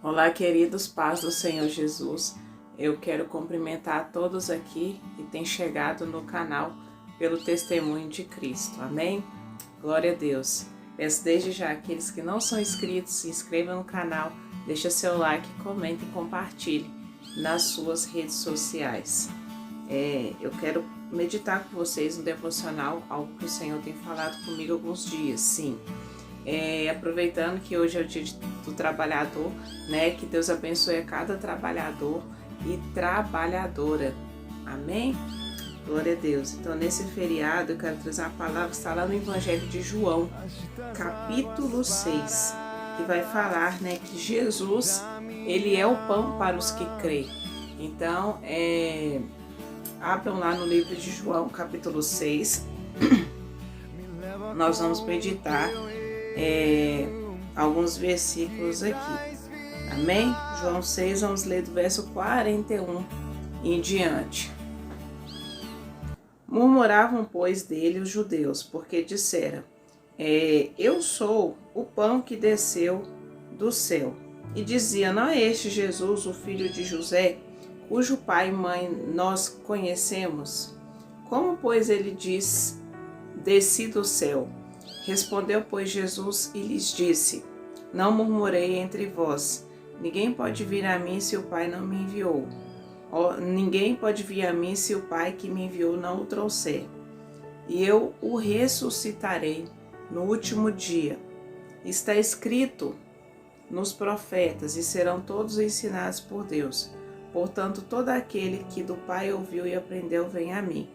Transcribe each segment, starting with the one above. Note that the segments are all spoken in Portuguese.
Olá, queridos, paz do Senhor Jesus. Eu quero cumprimentar a todos aqui que têm chegado no canal pelo testemunho de Cristo. Amém? Glória a Deus. Peço desde já aqueles que não são inscritos, se inscrevam no canal, deixa seu like, comente e compartilhe nas suas redes sociais. Eu quero meditar com vocês no devocional, algo que o Senhor tem falado comigo há alguns dias, sim. Aproveitando que hoje é o dia do trabalhador, né? Que Deus abençoe a cada trabalhador e trabalhadora. Amém? Glória a Deus. Então, nesse feriado, eu quero trazer uma palavra que está lá no Evangelho de João, capítulo 6, que vai falar, né, que Jesus, ele é o pão para os que creem. Então, abram lá no livro de João, capítulo 6. Nós vamos meditar alguns versículos aqui. Amém? João 6, vamos ler do verso 41 em diante. Murmuravam, pois, dele os judeus, porque disseram, eu sou o pão que desceu do céu. E dizia, não é este Jesus, o filho de José, cujo pai e mãe nós conhecemos? Como, pois, ele diz, desci do céu? Respondeu, pois, Jesus e lhes disse, não murmurei entre vós, ninguém pode vir a mim se o Pai não me enviou. Ninguém pode vir a mim se o Pai que me enviou não o trouxer. E eu o ressuscitarei no último dia. Está escrito nos profetas, e serão todos ensinados por Deus. Portanto, todo aquele que do Pai ouviu e aprendeu, vem a mim.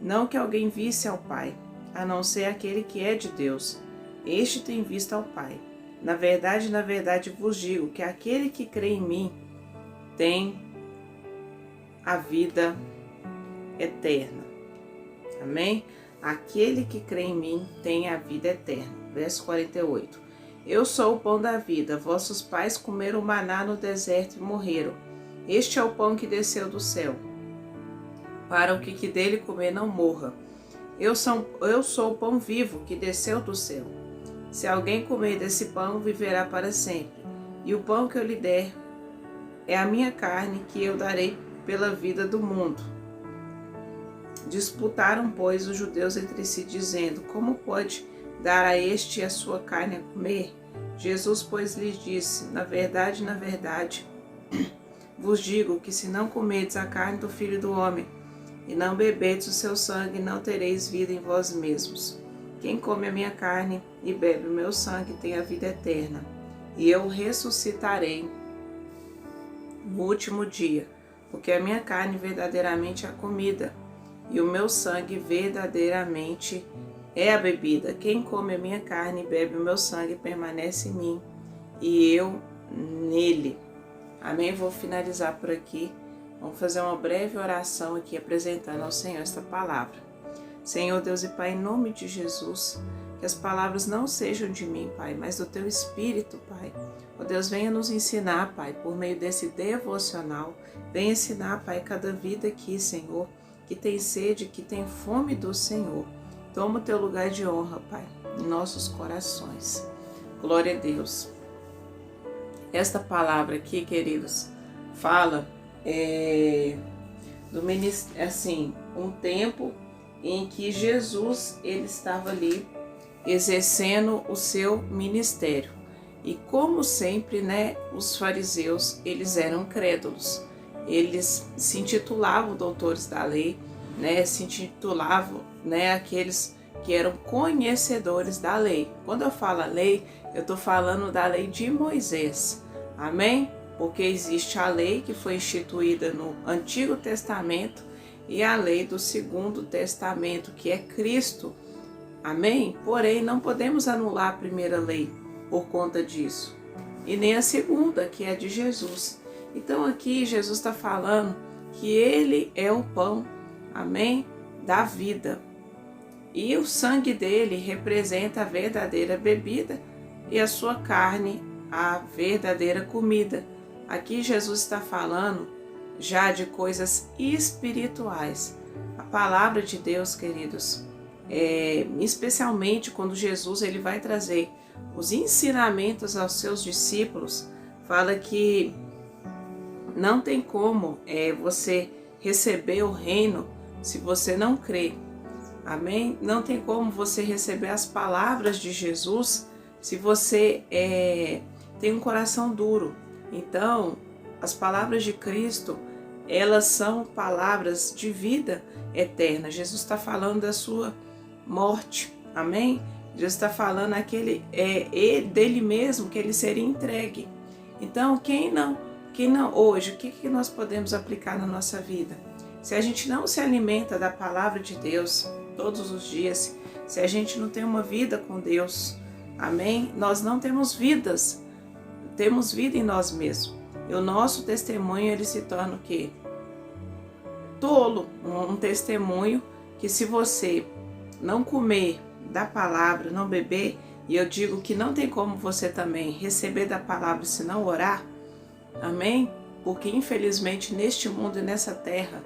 Não que alguém visse ao Pai, a não ser aquele que é de Deus. Este tem visto ao Pai. Na verdade vos digo que aquele que crê em mim tem a vida eterna. Amém? Aquele que crê em mim tem a vida eterna. Verso 48. Eu sou o pão da vida. Vossos pais comeram maná no deserto e morreram. Este é o pão que desceu do céu, para o que dele comer não morra. Eu sou o pão vivo que desceu do céu. Se alguém comer desse pão, viverá para sempre. E o pão que eu lhe der é a minha carne, que eu darei pela vida do mundo. Disputaram, pois, os judeus entre si, dizendo, como pode dar a este a sua carne a comer? Jesus, pois, lhes disse, na verdade, vos digo que se não comerdes a carne do Filho do Homem, e não bebedes o seu sangue, não tereis vida em vós mesmos. Quem come a minha carne e bebe o meu sangue tem a vida eterna, e eu ressuscitarei no último dia, porque a minha carne verdadeiramente é a comida, e o meu sangue verdadeiramente é a bebida. Quem come a minha carne e bebe o meu sangue permanece em mim, e eu nele. Amém? Vou finalizar por aqui. Vamos fazer uma breve oração aqui, apresentando ao Senhor esta palavra. Senhor Deus e Pai, em nome de Jesus, que as palavras não sejam de mim, Pai, mas do Teu Espírito, Pai. Ó Deus, venha nos ensinar, Pai, por meio desse devocional. Venha ensinar, Pai, cada vida aqui, Senhor, que tem sede, que tem fome do Senhor. Toma o Teu lugar de honra, Pai, em nossos corações. Glória a Deus. Esta palavra aqui, queridos, fala um tempo em que Jesus ele estava ali exercendo o seu ministério. E como sempre, né, os fariseus, eles eram crédulos. Eles se intitulavam doutores da lei, né, se intitulavam, né, aqueles que eram conhecedores da lei. Quando eu falo lei, eu estou falando da lei de Moisés. Amém? Porque existe a lei que foi instituída no Antigo Testamento e a lei do Segundo Testamento, que é Cristo. Amém? Porém, não podemos anular a primeira lei por conta disso. E nem a segunda, que é de Jesus. Então aqui Jesus está falando que Ele é o pão, amém? Da vida. E o sangue dele representa a verdadeira bebida e a sua carne a verdadeira comida. Aqui Jesus está falando já de coisas espirituais. A palavra de Deus, queridos, especialmente quando Jesus ele vai trazer os ensinamentos aos seus discípulos, fala que não tem como você receber o reino se você não crê. Amém? Não tem como você receber as palavras de Jesus se você tem um coração duro. Então, as palavras de Cristo, elas são palavras de vida eterna. Jesus está falando da sua morte. Amém? Jesus está falando dele mesmo, que ele seria entregue. Então, quem não hoje, o que nós podemos aplicar na nossa vida? Se a gente não se alimenta da palavra de Deus todos os dias, se a gente não tem uma vida com Deus, amém? Nós não temos vida em nós mesmos. E o nosso testemunho, ele se torna o quê? Tolo, um testemunho que, se você não comer da palavra, não beber, e eu digo que não tem como você também receber da palavra se não orar, amém? Porque infelizmente neste mundo e nessa terra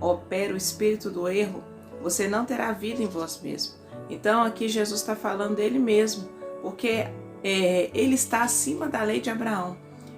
opera o espírito do erro, você não terá vida em vós mesmo. Então aqui Jesus está falando dele mesmo, porque ele está acima da lei de Abraão,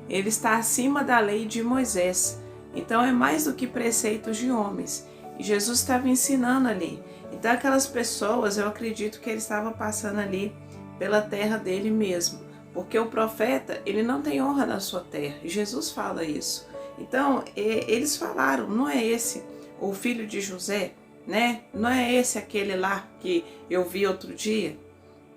ele está acima da lei de Moisés. Então é mais do que preceitos de homens. E Jesus estava ensinando ali. Então aquelas pessoas, eu acredito que ele estava passando ali pela terra dele mesmo. Porque o profeta, ele não tem honra na sua terra. E Jesus fala isso. Então eles falaram, não é esse o filho de José, né? Não é esse aquele lá que eu vi outro dia?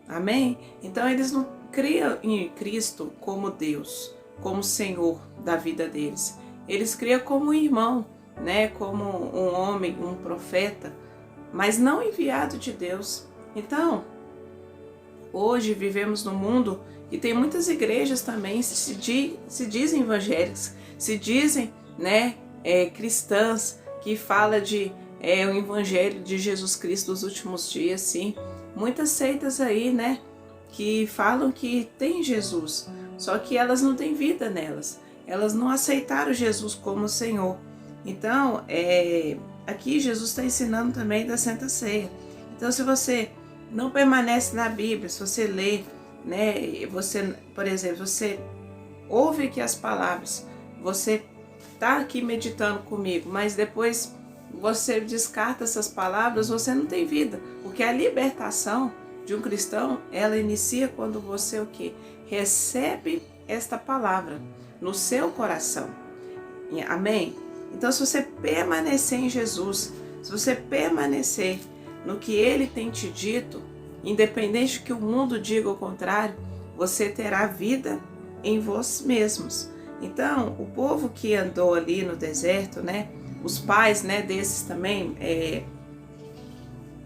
Amém? Então eles não criam em Cristo como Deus, como Senhor da vida deles. Eles criam como um irmão, né? Como um homem, um profeta, mas não enviado de Deus. Então, hoje vivemos num mundo que tem muitas igrejas também se dizem evangélicas, se dizem, né, cristãs, que fala de o evangelho de Jesus Cristo dos últimos dias, sim. Muitas seitas aí, né, que falam que tem Jesus, só que elas não têm vida nelas. Elas não aceitaram Jesus como Senhor. Então, aqui Jesus está ensinando também da Santa Ceia. Então, se você não permanece na Bíblia, se você lê, né, você, por exemplo, você ouve aqui as palavras, você está aqui meditando comigo, mas depois você descarta essas palavras, você não tem vida. Porque a libertação de um cristão, ela inicia quando você o quê? Recebe esta palavra no seu coração. Amém? Então, se você permanecer em Jesus, se você permanecer no que Ele tem te dito, independente que o mundo diga o contrário, você terá vida em vós mesmos. Então, o povo que andou ali no deserto, né, os pais, né, desses também,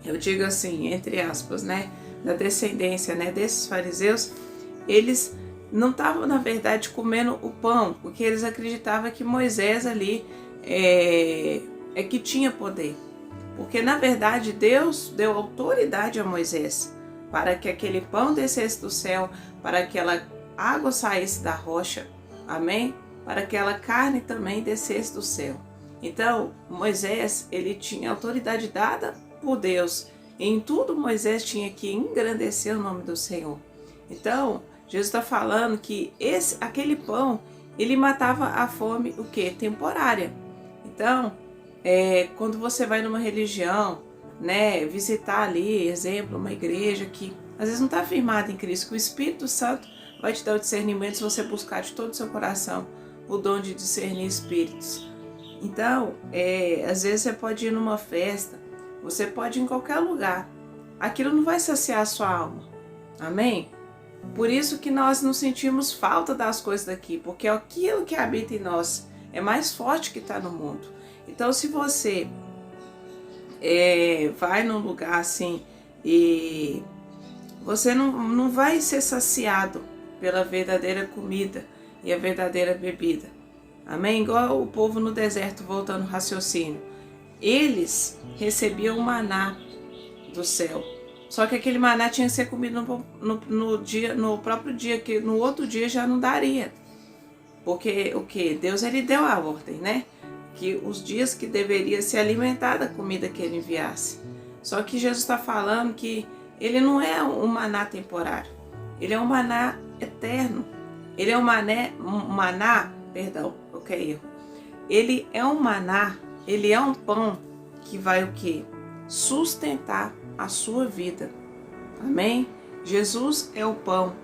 eu digo assim, entre aspas, né, da descendência, né, desses fariseus, eles não estavam, na verdade, comendo o pão, porque eles acreditavam que Moisés ali que tinha poder. Porque, na verdade, Deus deu autoridade a Moisés para que aquele pão descesse do céu, para que aquela água saísse da rocha, amém? Para que aquela carne também descesse do céu. Então, Moisés, ele tinha autoridade dada por Deus. Em tudo, Moisés tinha que engrandecer o nome do Senhor. Então, Jesus está falando que aquele pão, ele matava a fome, o quê? Temporária. Então, quando você vai numa religião, né, visitar ali, exemplo, uma igreja que às vezes não está firmada em Cristo, que o Espírito Santo vai te dar o discernimento se você buscar de todo o seu coração o dom de discernir espíritos. Então, às vezes você pode ir numa festa, você pode ir em qualquer lugar, aquilo não vai saciar a sua alma, amém? Por isso que nós não sentimos falta das coisas daqui, porque aquilo que habita em nós é mais forte que está no mundo. Então, se você vai num lugar assim e você não vai ser saciado pela verdadeira comida e a verdadeira bebida, amém? Igual o povo no deserto, voltando ao raciocínio, eles recebiam o maná do céu. Só que aquele maná tinha que ser comido no próprio dia, que no outro dia já não daria. Porque o que? Deus, ele deu a ordem, né? Que os dias que deveria se alimentar da comida que ele enviasse. Só que Jesus está falando que ele não é um maná temporário. Ele é um maná eterno. Ele é um maná, perdão, qualquer erro. Ele é um maná, ele é um pão que vai o quê? Sustentar a sua vida. Amém? Jesus é o pão.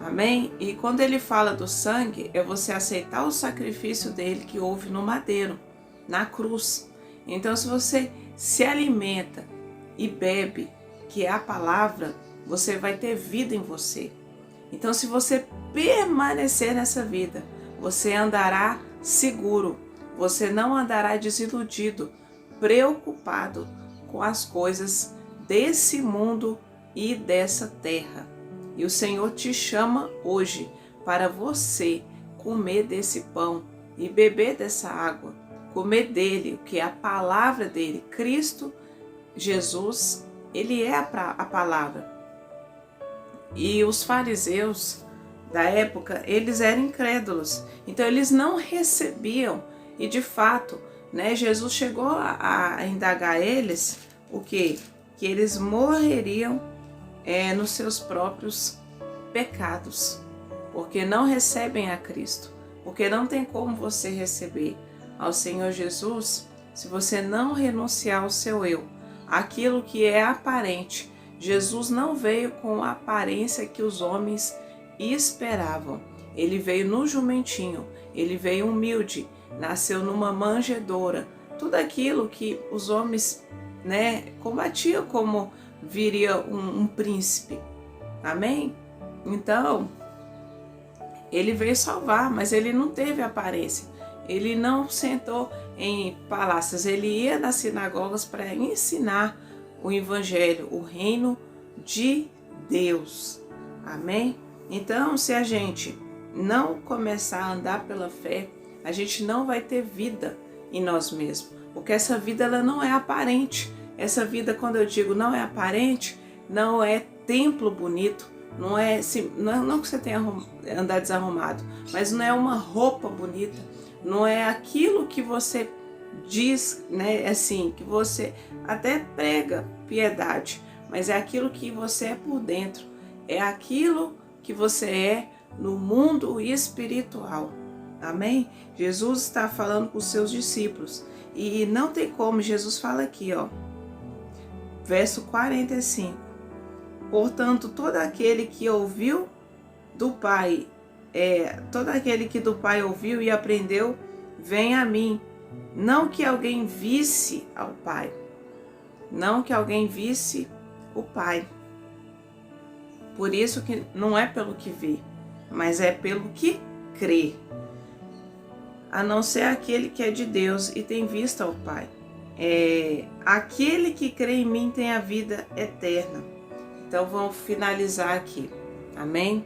Amém? E quando ele fala do sangue, é você aceitar o sacrifício dele que houve no madeiro, na cruz. Então, se você se alimenta e bebe, que é a palavra, você vai ter vida em você. Então, se você permanecer nessa vida, você andará seguro, você não andará desiludido, preocupado com as coisas desse mundo e dessa terra. E o Senhor te chama hoje para você comer desse pão e beber dessa água, comer dele, que é a palavra dele. Cristo Jesus, ele é a palavra. E os fariseus da época, eles eram incrédulos, então eles não recebiam, e de fato, né, Jesus chegou a indagar eles o quê? Que eles morreriam nos seus próprios pecados, porque não recebem a Cristo, porque não tem como você receber ao Senhor Jesus se você não renunciar ao seu eu, aquilo que é aparente. Jesus não veio com a aparência que os homens esperavam. Ele veio no jumentinho, ele veio humilde, nasceu numa manjedoura. Tudo aquilo que os homens, né, combatiam como viria um príncipe. Amém? Então, ele veio salvar, mas ele não teve aparência. Ele não sentou em palácios, ele ia nas sinagogas para ensinar o evangelho, o reino de Deus. Amém? Então, se a gente não começar a andar pela fé, a gente não vai ter vida em nós mesmos, porque essa vida ela não é aparente. Essa vida, quando eu digo não é aparente, não é templo bonito, não é que você tenha andar desarrumado, mas não é uma roupa bonita, não é aquilo que você diz, né, assim, que você até prega piedade, mas é aquilo que você é por dentro, é aquilo que você é no mundo espiritual. Amém? Jesus está falando com os seus discípulos e não tem como, Jesus fala aqui, ó, verso 45. Portanto, todo aquele que ouviu do Pai, todo aquele que do Pai ouviu e aprendeu, vem a mim. Não que alguém visse ao Pai, não que alguém visse o Pai. Por isso que não é pelo que vê, mas é pelo que crê. A não ser aquele que é de Deus e tem vista ao Pai. Aquele que crê em mim tem a vida eterna. Então vamos finalizar aqui. Amém?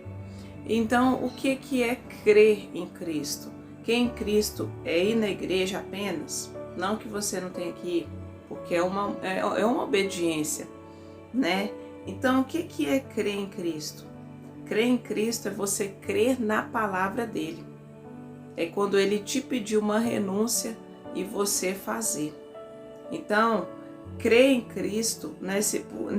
Então o que é crer em Cristo? Crer em Cristo é ir na igreja apenas? Não que você não tenha que ir, porque é uma obediência, né? Então o que é crer em Cristo? Crer em Cristo é você crer na palavra dele. É quando ele te pediu uma renúncia e você fazer. Então, crer em Cristo não é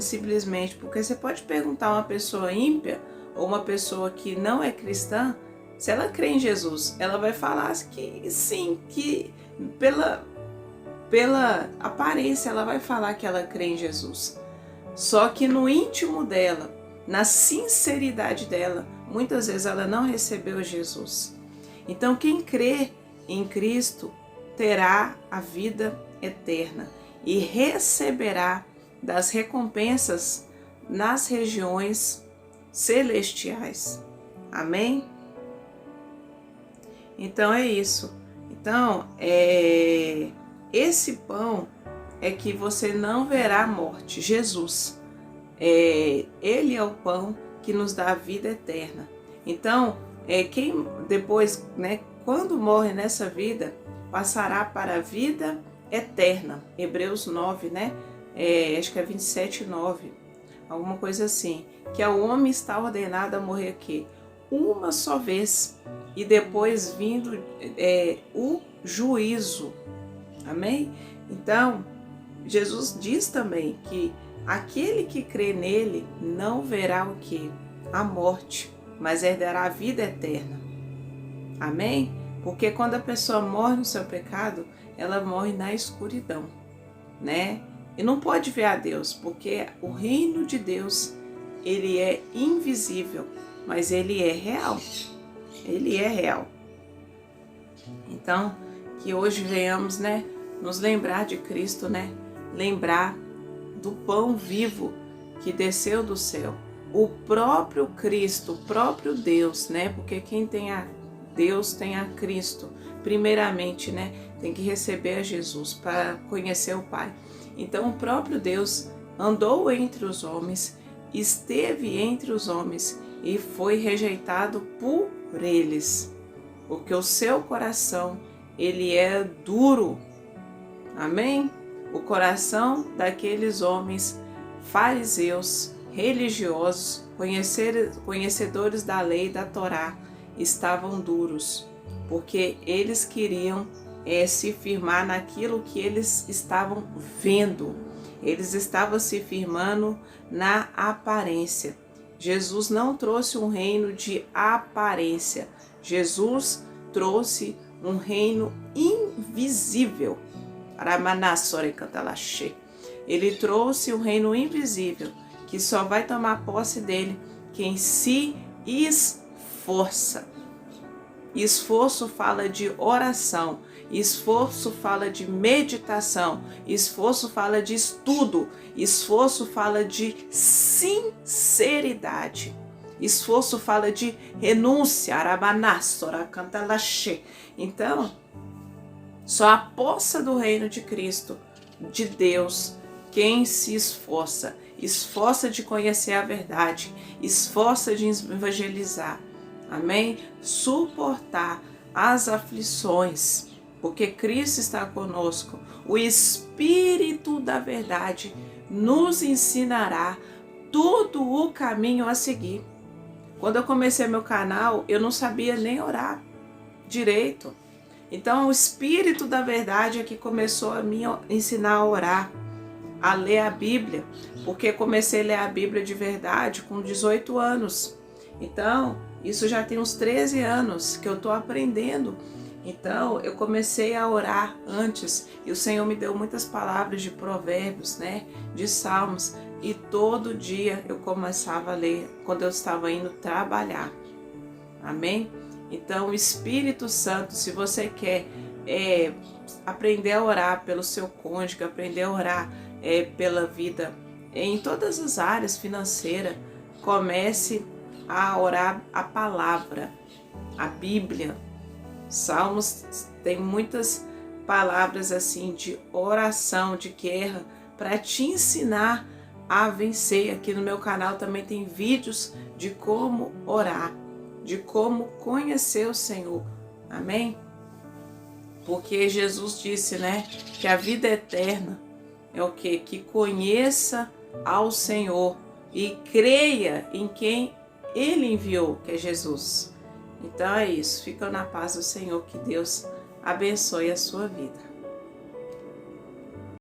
simplesmente porque você pode perguntar a uma pessoa ímpia ou uma pessoa que não é cristã, se ela crê em Jesus, ela vai falar que sim, que pela aparência ela vai falar que ela crê em Jesus. Só que no íntimo dela, na sinceridade dela, muitas vezes ela não recebeu Jesus. Então quem crê em Cristo terá a vida eterna e receberá das recompensas nas regiões celestiais. Amém? Então é isso. Então, esse pão é que você não verá morte. Jesus, ele é o pão que nos dá a vida eterna. Então, quem depois, né, quando morre nessa vida, passará para a vida eterna. Hebreus 9, né? Acho que é 27, 9. Alguma coisa assim. Que o homem está ordenado a morrer aqui uma só vez. E depois vindo o juízo. Amém? Então, Jesus diz também que aquele que crê nele não verá o quê? A morte, mas herdará a vida eterna. Amém? Porque quando a pessoa morre no seu pecado, ela morre na escuridão, né? E não pode ver a Deus, porque o reino de Deus, ele é invisível, mas ele é real. Ele é real. Então, que hoje venhamos, né, nos lembrar de Cristo, né? Lembrar do pão vivo que desceu do céu. O próprio Cristo, o próprio Deus, né? Porque quem tem a Deus tem a Cristo. Primeiramente, né, tem que receber a Jesus para conhecer o Pai. Então, o próprio Deus andou entre os homens, esteve entre os homens e foi rejeitado por eles, porque o seu coração, ele é duro. Amém? O coração daqueles homens fariseus, religiosos, conhecedores da lei da Torá, estavam duros, porque eles queriam se firmar naquilo que eles estavam vendo. Eles estavam se firmando na aparência. Jesus não trouxe um reino de aparência. Jesus trouxe um reino invisível. Ele trouxe um reino invisível, que só vai tomar posse dele quem se esforça. Esforço fala de oração, esforço fala de meditação, esforço fala de estudo, esforço fala de sinceridade, esforço fala de renúncia. Então, só a posse do reino de Cristo, de Deus, quem se esforça, esforça de conhecer a verdade, esforça de evangelizar. Amém? Suportar as aflições, porque Cristo está conosco. O Espírito da verdade nos ensinará todo o caminho a seguir. Quando eu comecei meu canal, eu não sabia nem orar direito. Então, o Espírito da verdade é que começou a me ensinar a orar, a ler a Bíblia, porque comecei a ler a Bíblia de verdade com 18 anos. Então, isso já tem uns 13 anos que eu estou aprendendo. Então, eu comecei a orar antes e o Senhor me deu muitas palavras de provérbios, né, de salmos, e todo dia eu começava a ler quando eu estava indo trabalhar. Amém? Então, o Espírito Santo, se você quer aprender a orar pelo seu cônjuge, aprender a orar pela vida em todas as áreas financeiras, comece a orar a palavra, a Bíblia. Salmos tem muitas palavras assim de oração, de guerra, para te ensinar a vencer. Aqui no meu canal também tem vídeos de como orar, de como conhecer o Senhor. Amém? Porque Jesus disse, né, que a vida eterna é o quê? Que conheça ao Senhor e creia em quem Ele enviou, que é Jesus. Então é isso. Fica na paz do Senhor. Que Deus abençoe a sua vida.